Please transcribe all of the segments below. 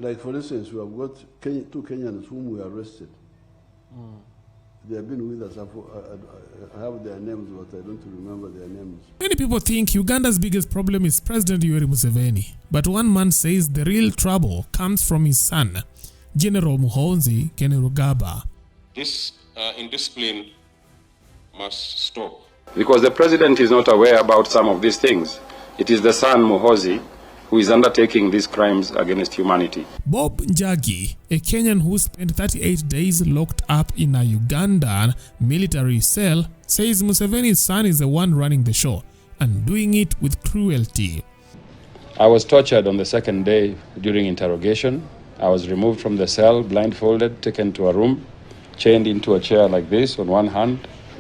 Like for instance, we have got two Kenyans whom we arrested. They have been with us. I have their names, but I don't remember their names. Many people think Uganda's biggest problem is President Yoweri Museveni. But one man says the real trouble comes from his son, General Muhoozi Kainerugaba. This indiscipline must stop. Because the president is not aware about some of these things. It is the son, Muhoozi, who is undertaking these crimes against humanity. Bob Njagi, a Kenyan who spent 38 days locked up in a Ugandan military cell, says Museveni's son is the one running the show and doing it with cruelty. I was tortured on the second day during interrogation. I was removed from the cell, blindfolded, taken to a room, chained into a chair like this on one hand,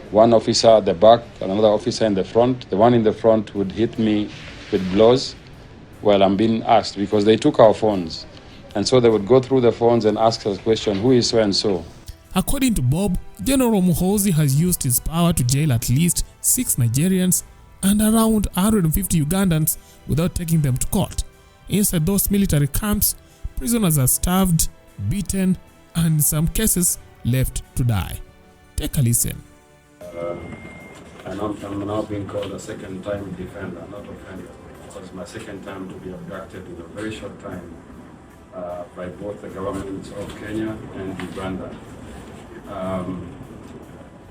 one officer at the back, another officer in the front. The one in the front would hit me with blows while I'm being asked, because they took our phones. And so they would go through the phones and ask us a question, who is so-and-so? According to Bob, General Muhoozi has used his power to jail at least 6 Nigerians and around 150 Ugandans without taking them to court. Inside those military camps, prisoners are starved, beaten, and in some cases left to die. Take a listen. I'm now being called a second-time defender, not offender. It was my second time to be abducted in a very short time by both the governments of Kenya and Uganda.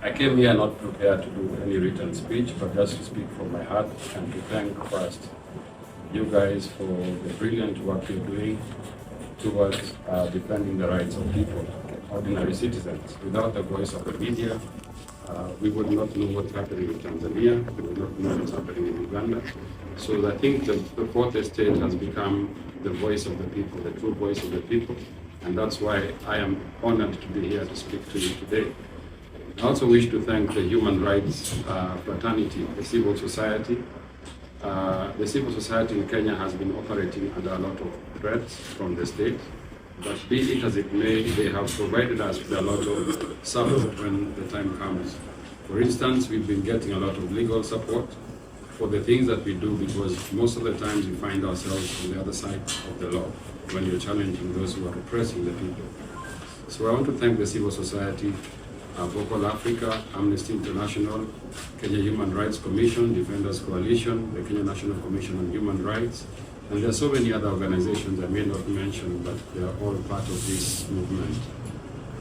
I came here not prepared to do any written speech, but just to speak from my heart and to thank first you guys for the brilliant work you're doing towards defending the rights of people, ordinary citizens. Without the voice of the media, we would not know what's happening in Tanzania, we would not know what's happening in Uganda. So I think the fourth estate has become the voice of the people, the true voice of the people, and that's why I am honored to be here to speak to you today. I also wish to thank the human rights fraternity, the civil society. The civil society in Kenya has been operating under a lot of threats from the state, but be it as it may, they have provided us with a lot of support when the time comes. For instance, we've been getting a lot of legal support for the things that we do, because most of the times we find ourselves on the other side of the law when you're challenging those who are oppressing the people. So I want to thank the civil society, Vocal Africa, Amnesty International, Kenya Human Rights Commission, Defenders Coalition, the Kenya National Commission on Human Rights, and there are so many other organizations I may not mention, but they are all part of this movement,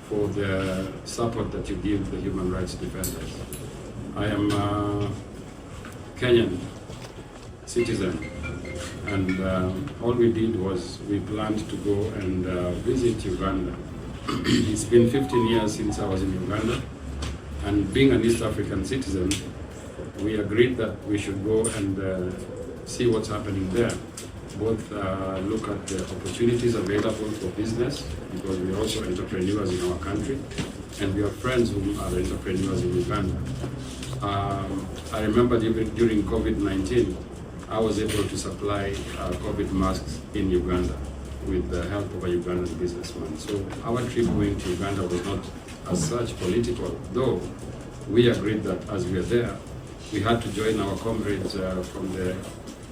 for the support that you give the human rights defenders. I am a Kenyan citizen, and all we did was we planned to go and visit Uganda. It's been 15 years since I was in Uganda, and being an East African citizen, we agreed that we should go and see what's happening there. Both look at the opportunities available for business, because we are also entrepreneurs in our country, and we have friends who are entrepreneurs in Uganda. I remember during COVID-19, I was able to supply COVID masks in Uganda with the help of a Ugandan businessman. So our trip going to Uganda was not as such political, though we agreed that as we are there, we had to join our comrades from the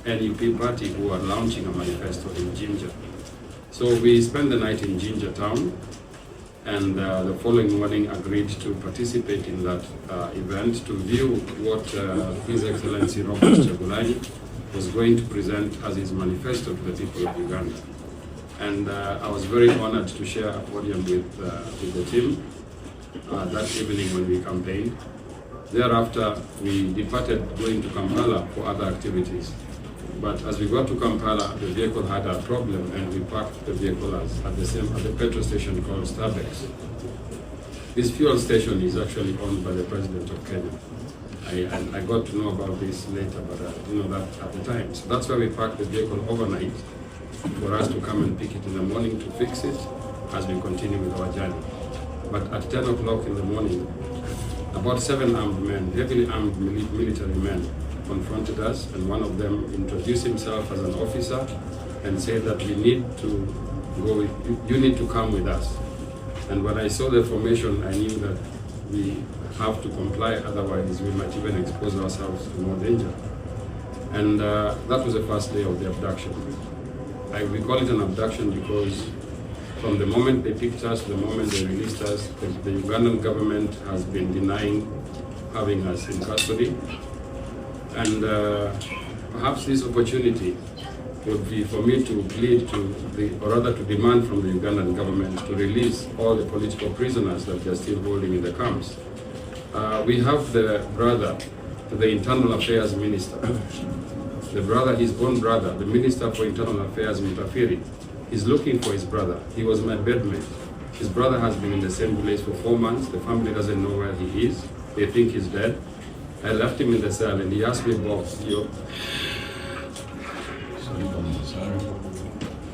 NUP party who are launching a manifesto in Jinja. So we spent the night in Jinja town, and the following morning agreed to participate in that event to view what His Excellency Robert Chagulanyi was going to present as his manifesto to the people of Uganda. And I was very honored to share a podium with the team that evening when we campaigned. Thereafter, we departed going to Kampala for other activities. But as we got to Kampala, the vehicle had a problem, and we parked the vehicle at the petrol station called Starbucks. This fuel station is actually owned by the President of Kenya. I got to know about this later, but I didn't know that at the time. So that's why we parked the vehicle overnight, for us to come and pick it in the morning to fix it as we continue with our journey. But at 10 o'clock in the morning, about 7 armed men, heavily armed military men, confronted us, and one of them introduced himself as an officer and said that we need to go with, you need to come with us. And when I saw the formation, I knew that we have to comply, otherwise we might even expose ourselves to more danger. And that was the first day of the abduction. We call it an abduction because From the moment they picked us to the moment they released us, the Ugandan government has been denying having us in custody. And perhaps this opportunity would be for me to plead or rather to demand from the Ugandan government to release all the political prisoners that they're still holding in the camps. We have the brother to the Internal Affairs Minister, his own brother, the Minister for Internal Affairs, Mutafiri, is looking for his brother. He was my bedmate. His brother has been in the same place for 4 months. The family doesn't know where he is. They think he's dead. I left him in the cell and he asked me, Bob,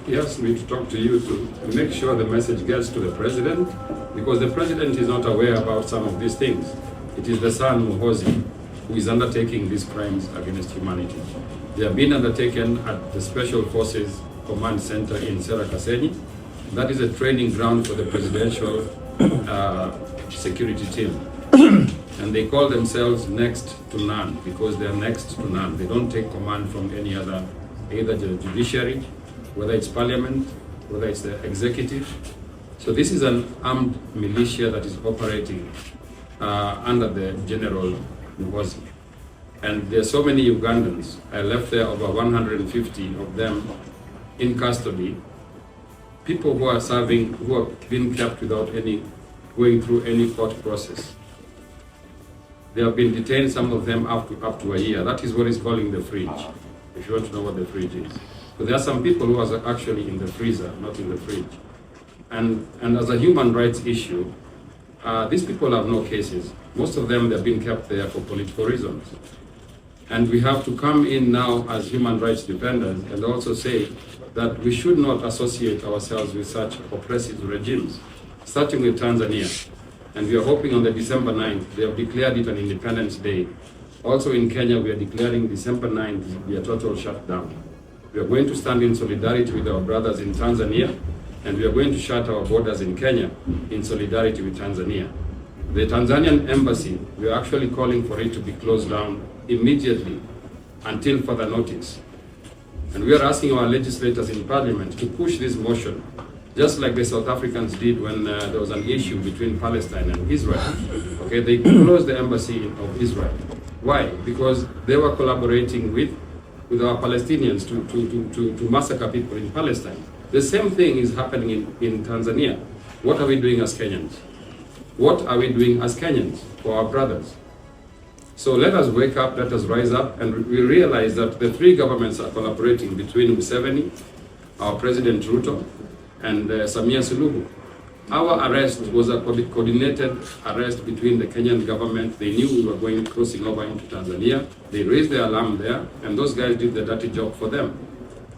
he asked me to talk to you to make sure the message gets to the president, because the president is not aware about some of these things. It is the son, Muhoozi, who is undertaking these crimes against humanity. They have been undertaken at the Special Forces Command Center in Serakasenyi. That is a training ground for the presidential security team. And they call themselves next to none because they are next to none. They don't take command from any other, either the judiciary, whether it's parliament, whether it's the executive. So this is an armed militia that is operating under the General Muhoozi. And there are so many Ugandans. I left there over 150 of them in custody. People who are serving, who have been kept without going through any court process. They have been detained, some of them up to a year. That is what is calling the fridge, if you want to know what the fridge is. So there are some people who are actually in the freezer, not in the fridge. And as a human rights issue, these people have no cases. Most of them, they've been kept there for political reasons. And we have to come in now as human rights defenders and also say that we should not associate ourselves with such oppressive regimes, starting with Tanzania. And we are hoping on the December 9th, they have declared it an Independence Day. Also in Kenya, we are declaring December 9th to be a total shutdown. We are going to stand in solidarity with our brothers in Tanzania, and we are going to shut our borders in Kenya in solidarity with Tanzania. The Tanzanian embassy, we are actually calling for it to be closed down immediately until further notice. And we are asking our legislators in parliament to push this motion, just like the South Africans did when there was an issue between Palestine and Israel. Okay, they closed the embassy of Israel. Why? Because they were collaborating with our Palestinians to massacre people in Palestine. The same thing is happening in Tanzania. What are we doing as Kenyans? What are we doing as Kenyans for our brothers? So let us wake up, let us rise up, and we realize that the three governments are collaborating between Museveni, our President Ruto, and Samia Suluhu. Our arrest was a coordinated arrest between the Kenyan government. They knew we were crossing over into Tanzania. They raised the alarm there, and those guys did the dirty job for them.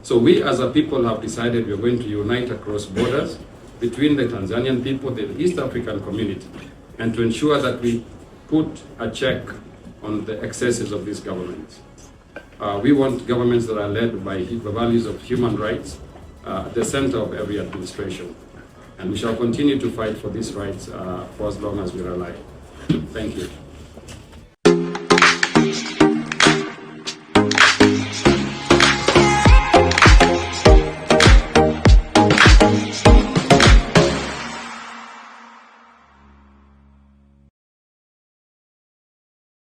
So we as a people have decided we are going to unite across borders between the Tanzanian people, the East African community, and to ensure that we put a check on the excesses of these governments. We want governments that are led by the values of human rights at the center of every administration. And we shall continue to fight for these rights for as long as we are alive. Thank you.